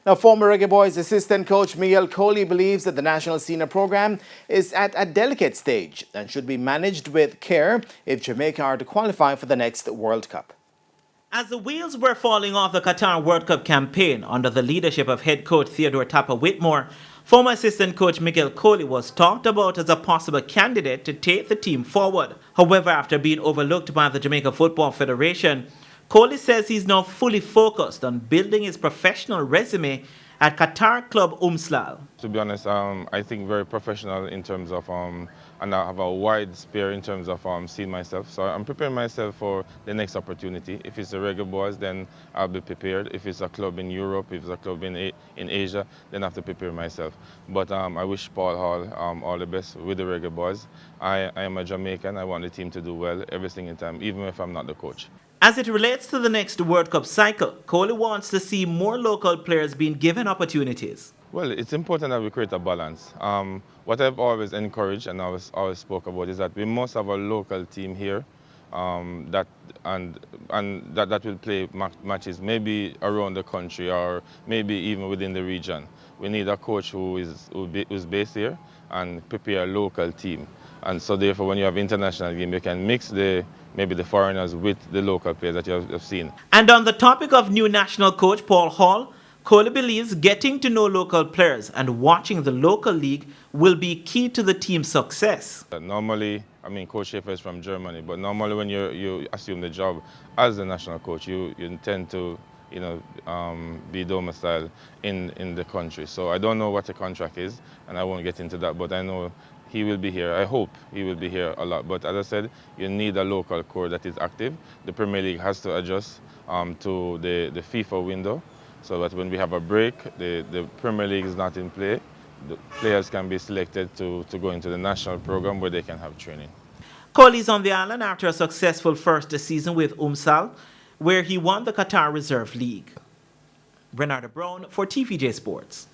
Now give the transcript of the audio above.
Now, former Reggae Boys assistant coach Miguel Coley believes that the national senior program is at a delicate stage and should be managed with care if Jamaica are to qualify for the next World Cup. As the wheels were falling off the Qatar World Cup campaign under the leadership of head coach Theodore Tapper Whitmore, former assistant coach Miguel Coley was talked about as a possible candidate to take the team forward. However, after being overlooked by the Jamaica Football Federation, Coley says he's now fully focused on building his professional resume at Qatar club Umslal. To be honest, I think very professional in terms of, and I have a wide sphere in terms of seeing myself. So I'm preparing myself for the next opportunity. If it's the Reggae Boys, then I'll be prepared. If it's a club in Europe, if it's a club in Asia, then I have to prepare myself. But I wish Paul Hall all the best with the Reggae Boys. I am a Jamaican. I want the team to do well every single time, even if I'm not the coach. As it relates to the next World Cup cycle, Coley wants to see more local players being given opportunities. Well, it's important that we create a balance. What I've always encouraged and always spoke about is that we must have a local team here that will play matches maybe around the country or maybe even within the region. We need a coach who's based here and prepare a local team. And so therefore, when you have international game, you can mix maybe the foreigners with the local players that you have seen. And on the topic of new national coach Paul Hall, Coley believes getting to know local players and watching the local league will be key to the team's success. Normally, I mean, Coach Schaefer is from Germany, but normally when you assume the job as the national coach, you tend to be domiciled in the country. So I don't know what the contract is, and I won't get into that, but I know he will be here. I hope he will be here a lot. But as I said, you need a local core that is active. The Premier League has to adjust to the FIFA window, so that when we have a break, the Premier League is not in play. The players can be selected to go into the national program where they can have training. Coley's on the island after a successful first season with Umsal, where he won the Qatar Reserve League. Renata Brown for TVJ Sports.